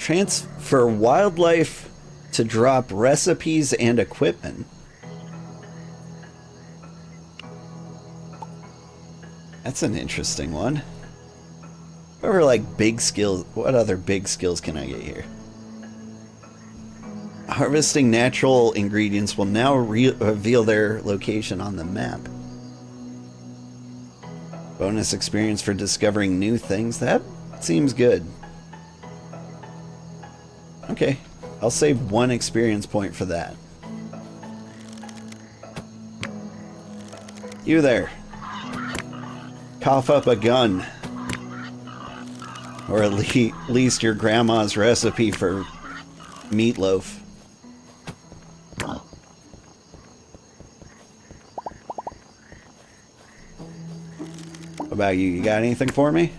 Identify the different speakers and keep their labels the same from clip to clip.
Speaker 1: Transfer wildlife to drop recipes and equipment. That's an interesting one. What are like big skills? What other big skills can I get here? Harvesting natural ingredients will now reveal their location on the map. Bonus experience for discovering new things. That seems good. Okay, I'll save 1 experience point for that. You there. Cough up a gun. Or at least your grandma's recipe for meatloaf. What about you? You got anything for me?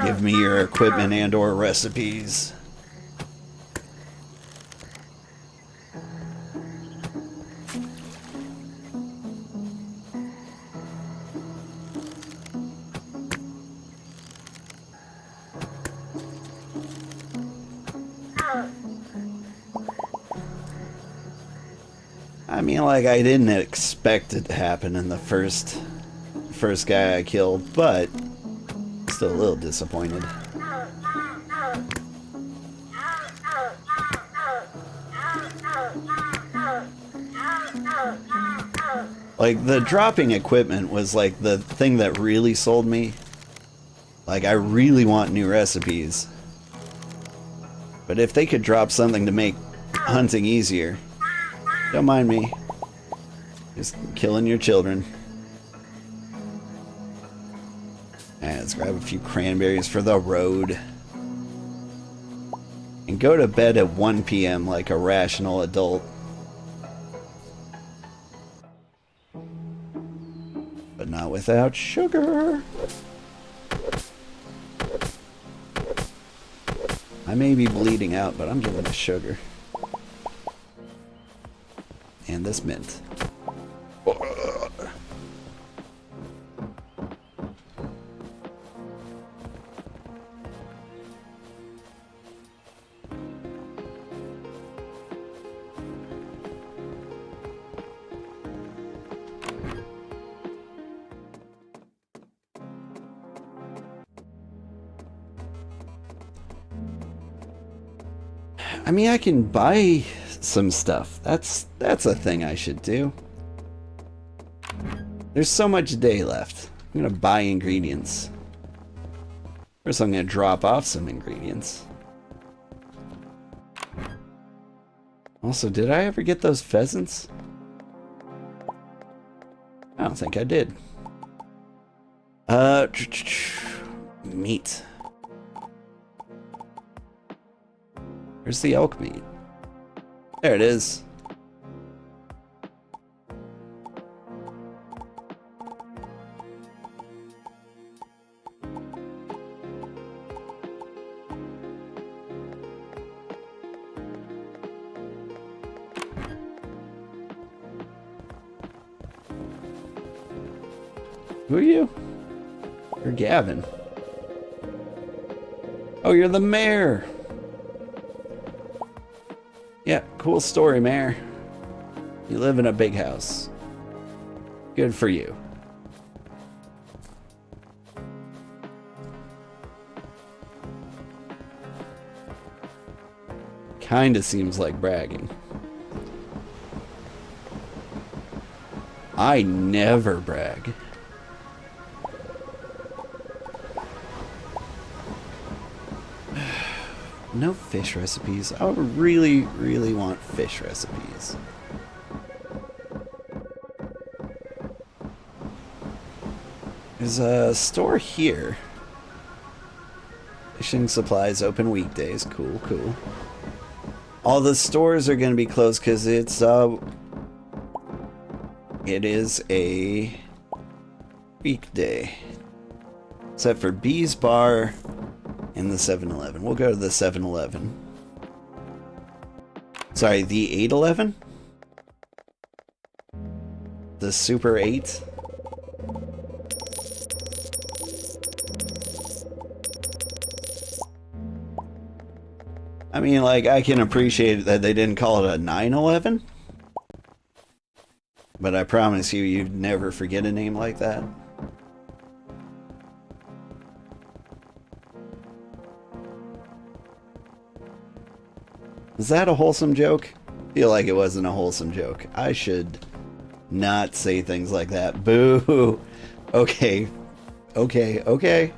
Speaker 1: Give me your equipment and or recipes. I mean, like, I didn't expect it to happen in the first guy I killed, but still a little disappointed. Like, the dropping equipment was like the thing that really sold me. Like, I really want new recipes. But if they could drop something to make hunting easier, don't mind me. Just killing your children. And let's grab a few cranberries for the road. And go to bed at 1 p.m. like a rational adult. But not without sugar. I may be bleeding out, but I'm giving it sugar. And this mint. I mean, I can buy some stuff. That's a thing I should do. There's so much day left. I'm gonna buy ingredients. First, I'm gonna drop off some ingredients. Also, did I ever get those pheasants? I don't think I did. Meat. Where's the elk meat? There it is. Who are you? You're Gavin. Oh, you're the mayor. Yeah, cool story, Mayor. You live in a big house. Good for you. Kinda seems like bragging. I never brag. No fish recipes. I would really, really want fish recipes. There's a store here. Fishing supplies open weekdays. Cool, cool. All the stores are going to be closed because it is a weekday. Except for Bee's Bar and the 7-Eleven. We'll go to the 7-Eleven. Sorry, the 8-Eleven? the Super 8. I mean, like, I can appreciate that they didn't call it a 911. But I promise you, you'd never forget a name like that. Is that a wholesome joke? I feel like it wasn't a wholesome joke. I should not say things like that. Boo! Okay. Okay, okay.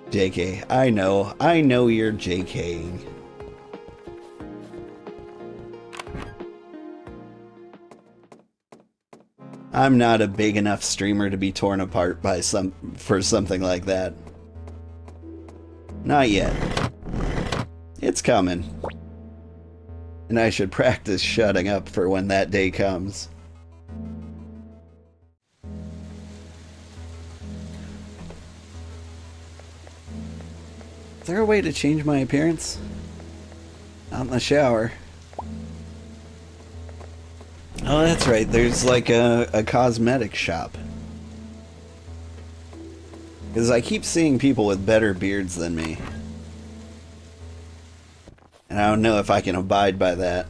Speaker 1: JK, I know you're JKing. I'm not a big enough streamer to be torn apart by for something like that. Not yet. It's coming. And I should practice shutting up for when that day comes. Is there a way to change my appearance? Not in the shower. Oh, that's right. There's like a cosmetic shop. Because I keep seeing people with better beards than me. And I don't know if I can abide by that.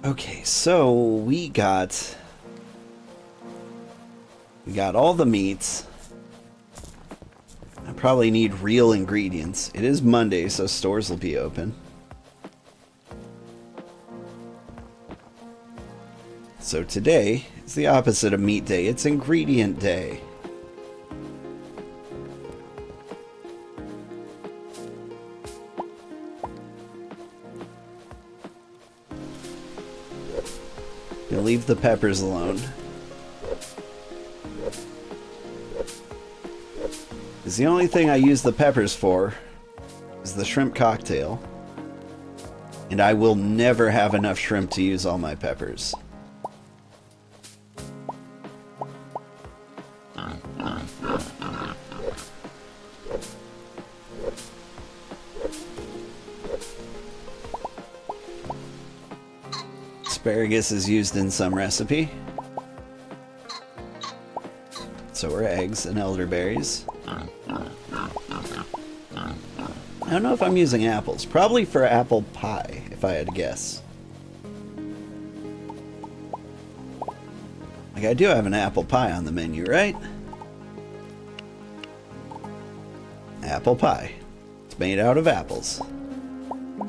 Speaker 1: Okay, so we got all the meats. I probably need real ingredients. It is Monday, so stores will be open. So today is the opposite of meat day. It's ingredient day. You'll leave the peppers alone. Because the only thing I use the peppers for is the shrimp cocktail. And I will never have enough shrimp to use all my peppers. Asparagus is used in some recipe. So are eggs and elderberries. I don't know if I'm using apples. Probably for apple pie, if I had to guess. Like, I do have an apple pie on the menu, right? Apple pie. It's made out of apples.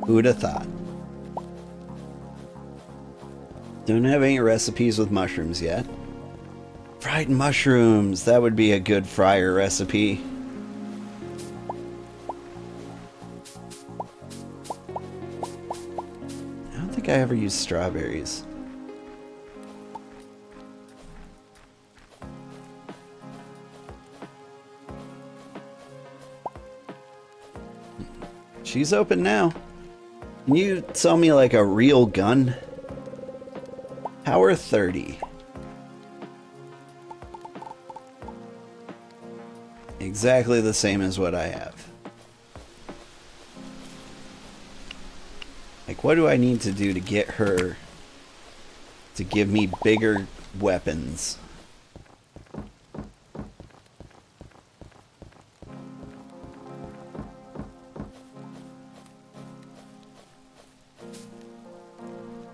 Speaker 1: Who'd have thought? Don't have any recipes with mushrooms yet. Fried mushrooms! That would be a good fryer recipe. I don't think I ever used strawberries. She's open now. Can you sell me like a real gun? Power 30. Exactly the same as what I have. Like, what do I need to do to get her to give me bigger weapons?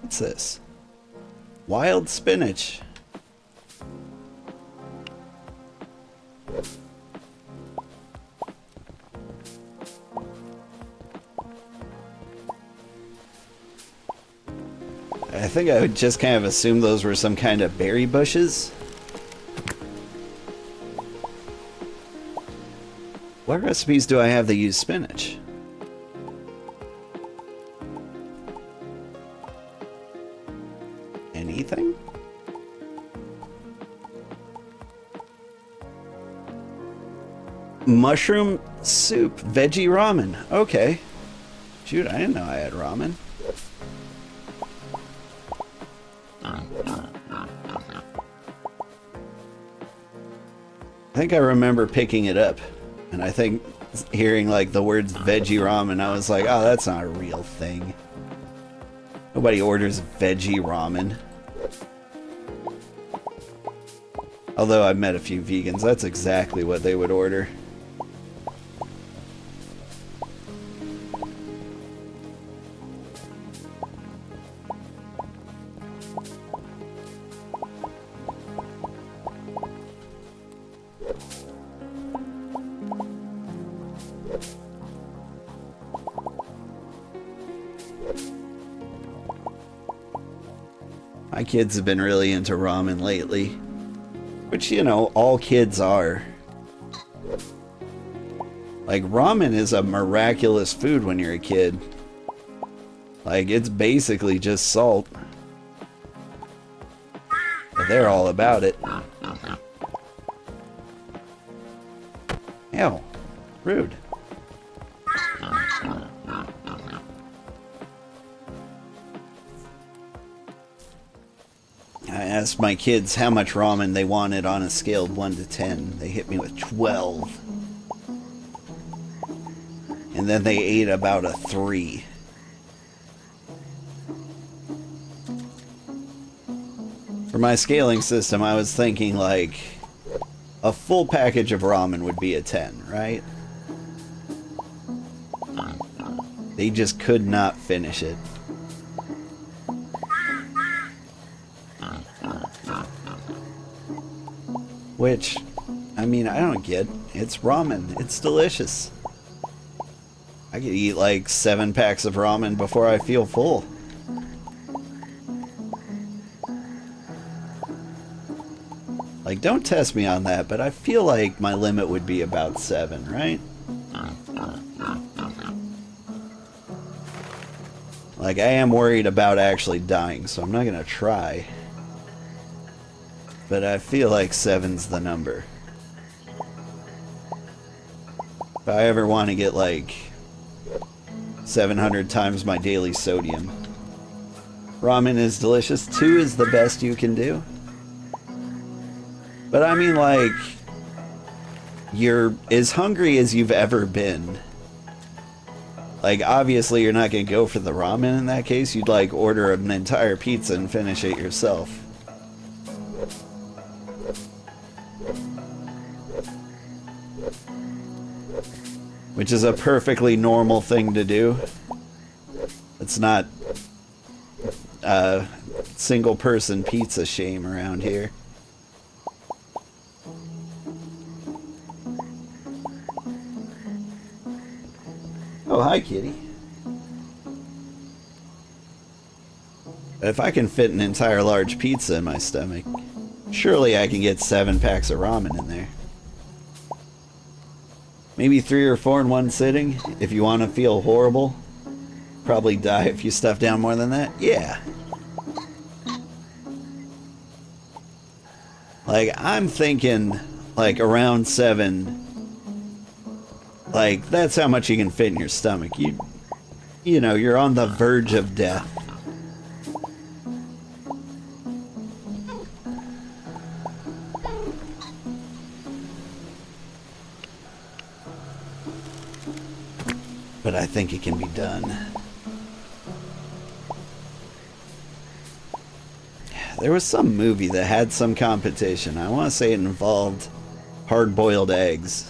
Speaker 1: What's this? Wild spinach. I think I would just kind of assume those were some kind of berry bushes. What recipes do I have that use spinach? Anything? Mushroom soup, veggie ramen. Okay. Shoot, I didn't know I had ramen. I think I remember picking it up, and I think hearing like the words veggie ramen, I was like, oh, that's not a real thing. Nobody orders veggie ramen. Although I've met a few vegans, that's exactly what they would order. My kids have been really into ramen lately, which, you know, all kids are. Like, ramen is a miraculous food when you're a kid. Like, it's basically just salt. But they're all about it. Ew. Rude. I asked my kids how much ramen they wanted on a scale of 1 to 10. They hit me with 12. And then they ate about a 3. For my scaling system, I was thinking like a full package of ramen would be a 10, right? They just could not finish it. Which, I mean, I don't get. It's ramen. It's delicious. I could eat like 7 packs of ramen before I feel full. Like, don't test me on that, but I feel like my limit would be about 7, right? Like, I am worried about actually dying, so I'm not gonna try. But I feel like 7's the number. If I ever want to get like 700 times my daily sodium. Ramen is delicious. 2 is the best you can do. But I mean, like, you're as hungry as you've ever been. Like, obviously you're not going to go for the ramen in that case. You'd like order an entire pizza and finish it yourself. Which is a perfectly normal thing to do. It's not single person pizza shame around here. Oh, hi, kitty. If I can fit an entire large pizza in my stomach, surely I can get 7 packs of ramen in there. Maybe 3 or 4 in one sitting, if you want to feel horrible. Probably die if you stuff down more than that. Yeah. Like, I'm thinking, like, around 7. Like, that's how much you can fit in your stomach. You know, you're on the verge of death. But I think it can be done. There was some movie that had some competition. I want to say it involved hard-boiled eggs.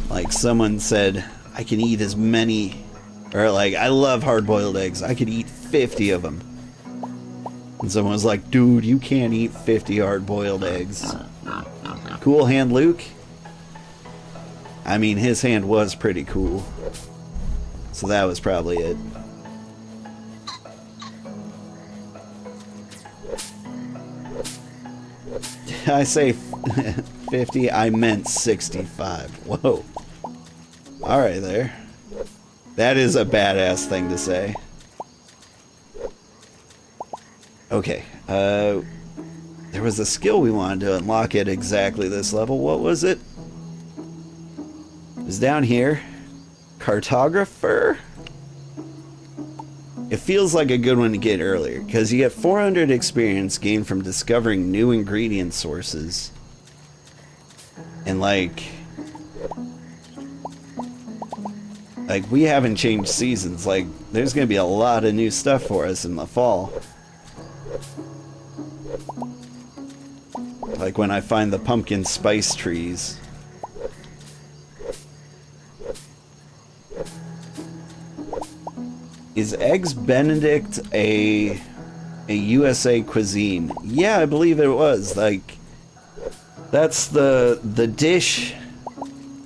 Speaker 1: Like, someone said, I can eat as many, or like, I love hard-boiled eggs. I could eat 50 of them. And someone was like, dude, you can't eat 50 hard-boiled eggs. Cool Hand Luke? I mean, his hand was pretty cool. So that was probably it. I say 50, I meant 65. Whoa. Alright there. That is a badass thing to say. Okay, there was a skill we wanted to unlock at exactly this level. What was it? It was down here. Cartographer? It feels like a good one to get earlier, because you get 400 experience gained from discovering new ingredient sources. And like, Like, we haven't changed seasons. Like, there's gonna be a lot of new stuff for us in the fall. Like when I find the pumpkin spice trees. Is Eggs Benedict a USA cuisine? Yeah, I believe it was. Like, that's the dish.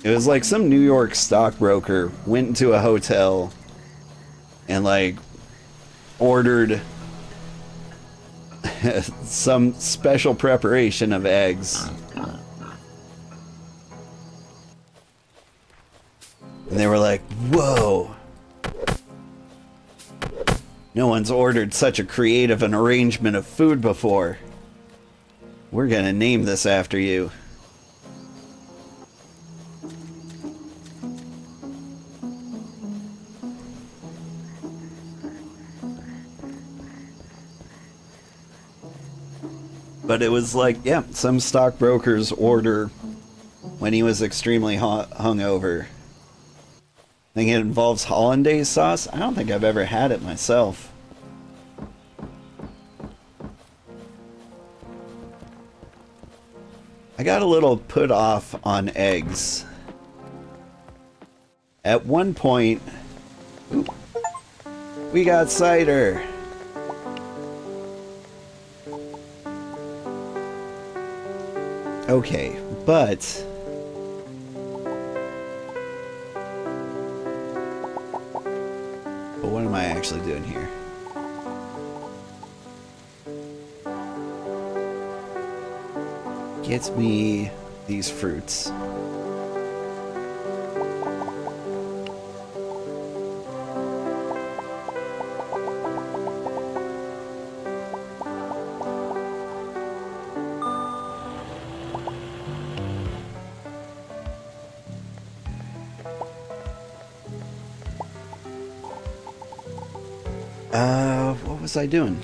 Speaker 1: It was like some New York stockbroker went into a hotel and like ordered some special preparation of eggs. And they were like, whoa. No one's ordered such a creative an arrangement of food before. We're gonna name this after you. But it was like, yeah, some stockbroker's order when he was extremely hungover. I think it involves hollandaise sauce. I don't think I've ever had it myself. I got a little put off on eggs. At one point, ooh, we got cider. Okay, but what am I actually doing here? Get me these fruits. What was I doing?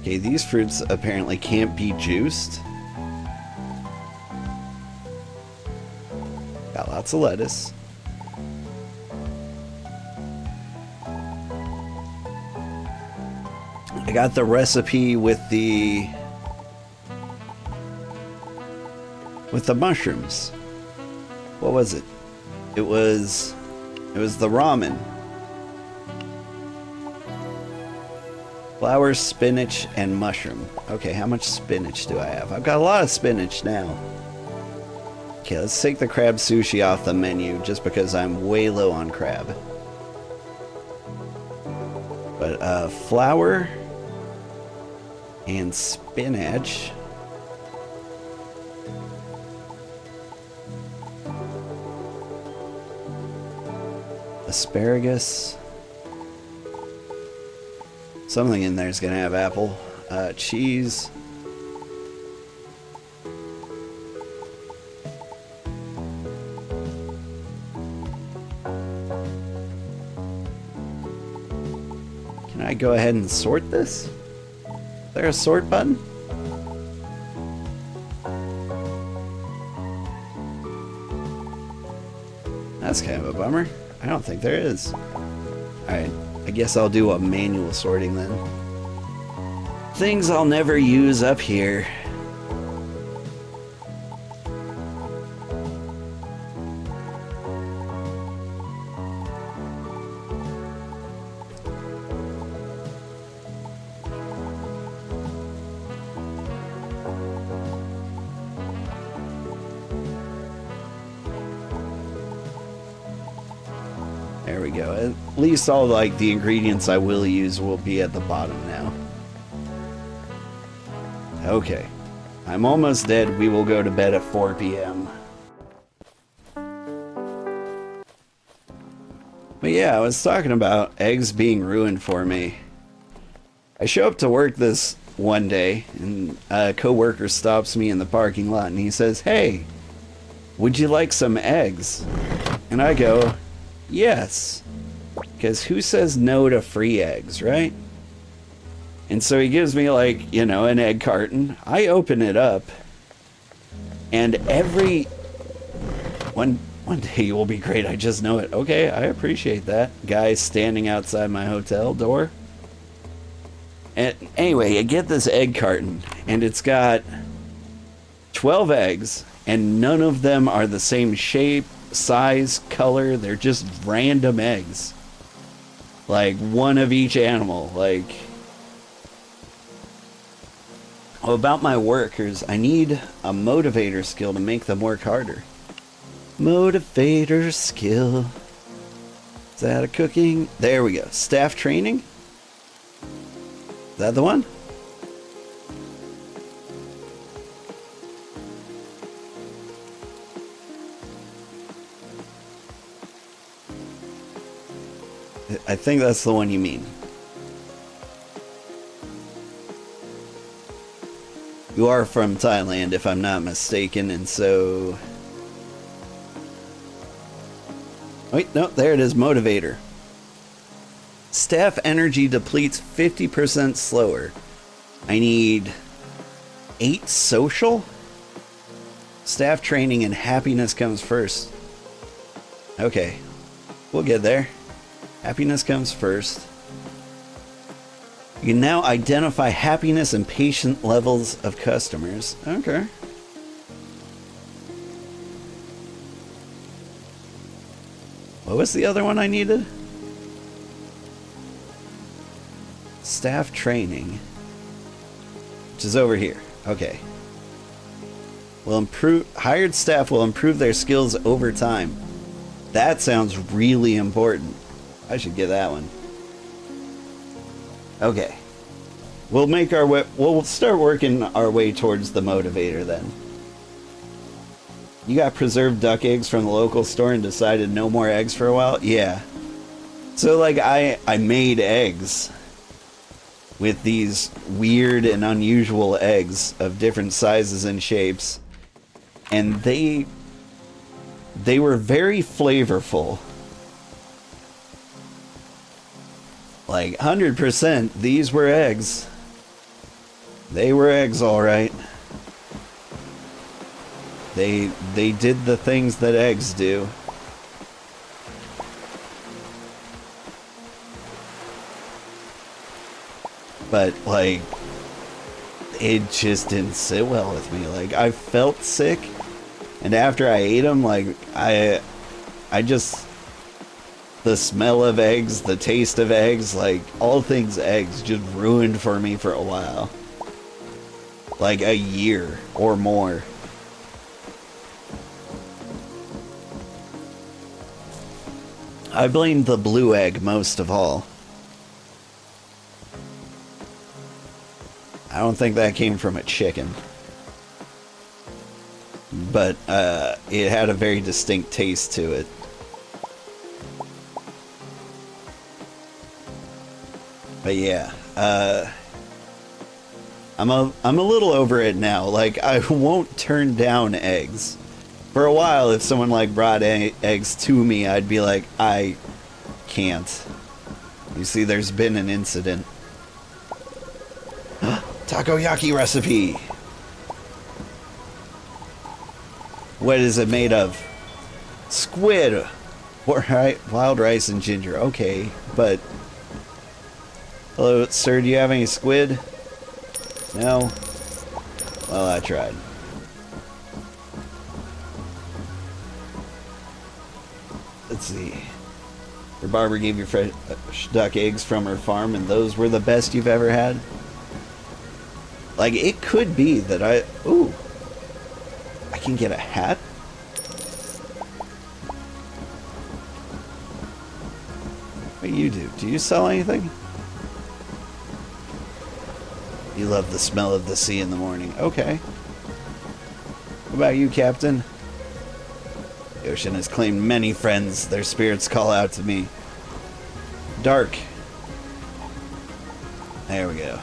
Speaker 1: Okay, these fruits apparently can't be juiced. Got lots of lettuce. I got the recipe with the mushrooms. What was it? It was the ramen. Flour, spinach, and mushroom. Okay, how much spinach do I have? I've got a lot of spinach now. Okay, let's take the crab sushi off the menu just because I'm way low on crab. But flour and spinach. Asparagus. Something in there is going to have apple. Cheese. Can I go ahead and sort this? Is there a sort button? That's kind of a bummer. I don't think there is. Alright. I guess I'll do a manual sorting then. Things I'll never use up here. There we go. At least all like the ingredients I will use will be at the bottom now. Okay. I'm almost dead. We will go to bed at 4 p.m. But yeah, I was talking about eggs being ruined for me. I show up to work this one day and a coworker stops me in the parking lot and he says, "Hey, would you like some eggs?" And I go, "Yes." Because who says no to free eggs, right? And so he gives me like, you know, an egg carton. I open it up and One day you will be great, I just know it. Okay, I appreciate that. Guy standing outside my hotel door. And anyway, I get this egg carton, and it's got 12 eggs, and none of them are the same shape, size, color. They're just random eggs. Like, one of each animal. Like, well, about my workers, I need a motivator skill to make them work harder. Motivator skill. Is that a cooking? There we go. Staff training? Is that the one? I think that's the one you mean. You are from Thailand, if I'm not mistaken, and so... Wait, no, there it is, motivator. Staff energy depletes 50% slower. I need 8 social? Staff training and happiness comes first. Okay, we'll get there. Happiness comes first. You can now identify happiness and patient levels of customers. Okay. What was the other one I needed? Staff training. Which is over here. Okay. Will improve. Hired staff will improve their skills over time. That sounds really important. I should get that one. Okay. We'll make our way. We'll start working our way towards the motivator then. You got preserved duck eggs from the local store and decided no more eggs for a while? Yeah. So like I made eggs with these weird and unusual eggs of different sizes and shapes, and they were very flavorful. Like 100%, these were eggs. They were eggs, all right. They did the things that eggs do. But like, it just didn't sit well with me. Like, I felt sick, and after I ate them, like I just, the smell of eggs, the taste of eggs, like all things eggs just ruined for me for a while. Like a year or more. I blame the blue egg most of all. I don't think that came from a chicken. But it had a very distinct taste to it. But yeah, I'm a little over it now. Like, I won't turn down eggs. For a while, if someone like brought eggs to me, I'd be like, I can't. You see, there's been an incident. Takoyaki recipe. What is it made of? Squid. Wild rice and ginger. Okay, but... Hello, sir, do you have any squid? No? Well, I tried. Let's see. Your barber gave you fresh duck eggs from her farm, and those were the best you've ever had? Like, it could be that I... Ooh. I can get a hat? What do you do? Do you sell anything? You love the smell of the sea in the morning. Okay. What about you, Captain? The ocean has claimed many friends. Their spirits call out to me. Dark. There we go.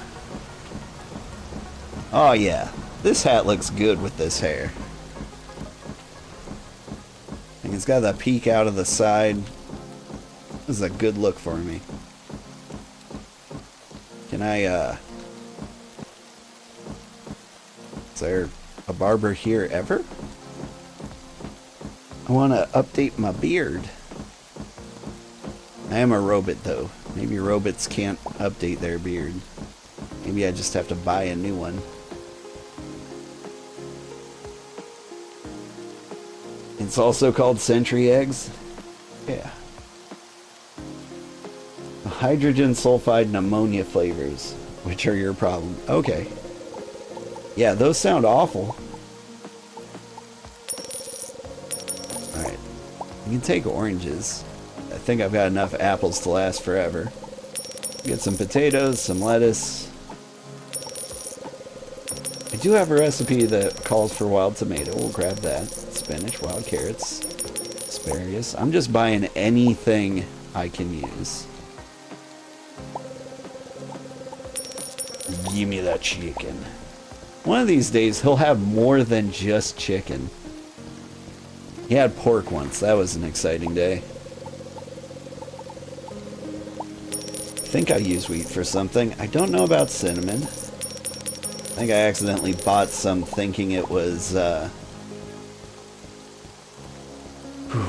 Speaker 1: Oh yeah. This hat looks good with this hair. And it's got that peak out of the side. This is a good look for me. Can I, Is there a barber here ever? I want to update my beard. I am a robot, though. Maybe robots can't update their beard. Maybe I just have to buy a new one. It's also called century eggs. Yeah. Hydrogen sulfide and ammonia flavors, which are your problem. Okay. Yeah, those sound awful. Alright. You can take oranges. I think I've got enough apples to last forever. Get some potatoes, some lettuce. I do have a recipe that calls for wild tomato. We'll grab that. Spinach, wild carrots, asparagus. I'm just buying anything I can use. Give me that chicken. One of these days, he'll have more than just chicken. He had pork once. That was an exciting day. I think I use wheat for something. I don't know about cinnamon. I think I accidentally bought some thinking it was,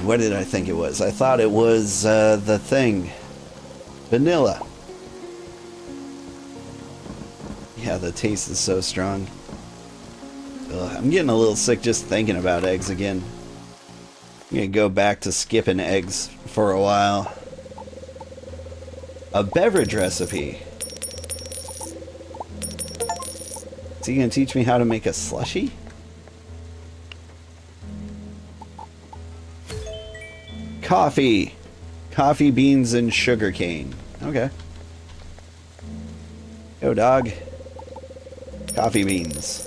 Speaker 1: what did I think it was? I thought it was, the thing. Vanilla. Yeah, the taste is so strong. Ugh, I'm getting a little sick just thinking about eggs again. I'm gonna go back to skipping eggs for a while. A beverage recipe. Is he gonna teach me how to make a slushie? Coffee. Coffee, beans, and sugar cane. Okay. Go, dog. Coffee beans.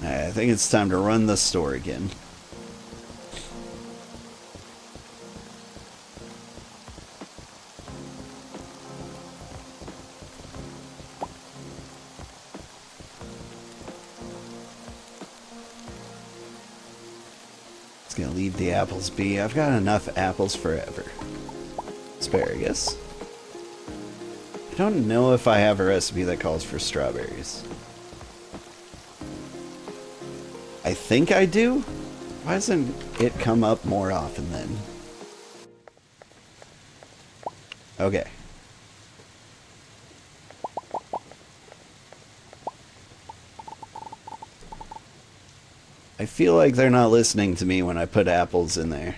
Speaker 1: I think it's time to run the store again. Gonna leave the apples be. I've got enough apples forever. Asparagus. I don't know if I have a recipe that calls for strawberries. I think I do. Why doesn't it come up more often then? Okay. I feel like they're not listening to me when I put apples in there.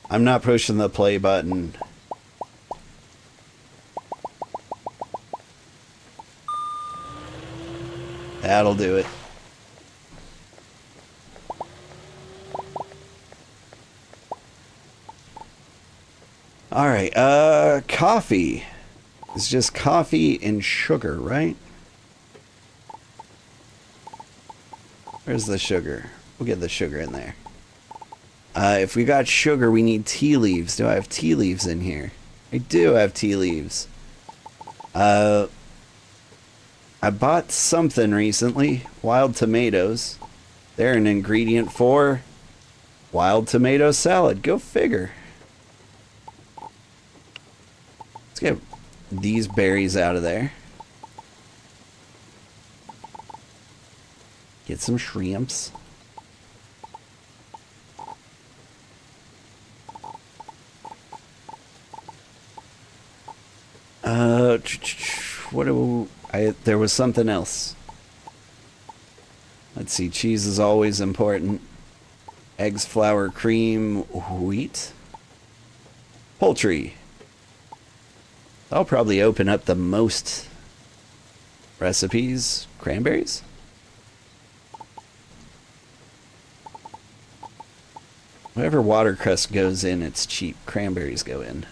Speaker 1: I'm not pushing the play button. That'll do it. Alright, coffee. It's just coffee and sugar, right? Where's the sugar? We'll get the sugar in there. If we got sugar, we need tea leaves. Do I have tea leaves in here? I do have tea leaves. I bought something recently. Wild tomatoes. They're an ingredient for wild tomato salad. Go figure. Let's get these berries out of there. Get some shrimps. There was something else. Let's see, cheese is always important. Eggs, flour, cream, wheat. Poultry. I'll probably open up the most recipes. Cranberries? Whatever watercress goes in, it's cheap. Cranberries go in.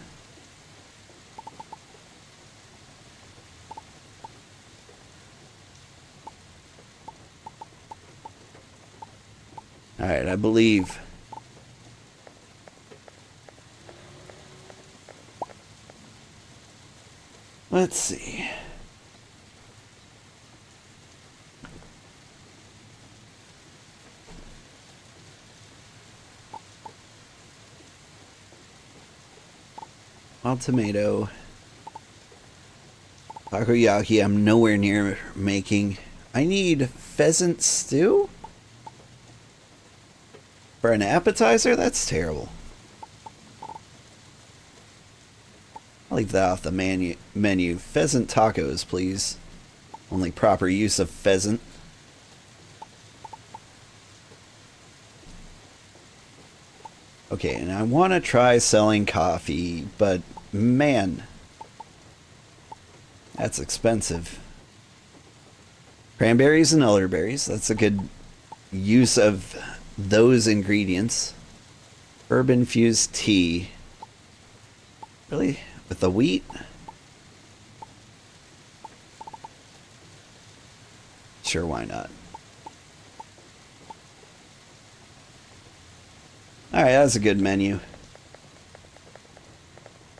Speaker 1: Alright, I believe. Let's see. Wild tomato. Takoyaki I'm nowhere near making. I need pheasant stew? For an appetizer? That's terrible. I'll leave that off the menu. Pheasant tacos, please. Only proper use of pheasant. Okay, and I want to try selling coffee, but man, that's expensive. Cranberries and elderberries, that's a good use of those ingredients. Herb-infused tea. Really? With the wheat? Sure, why not? Alright, that's a good menu.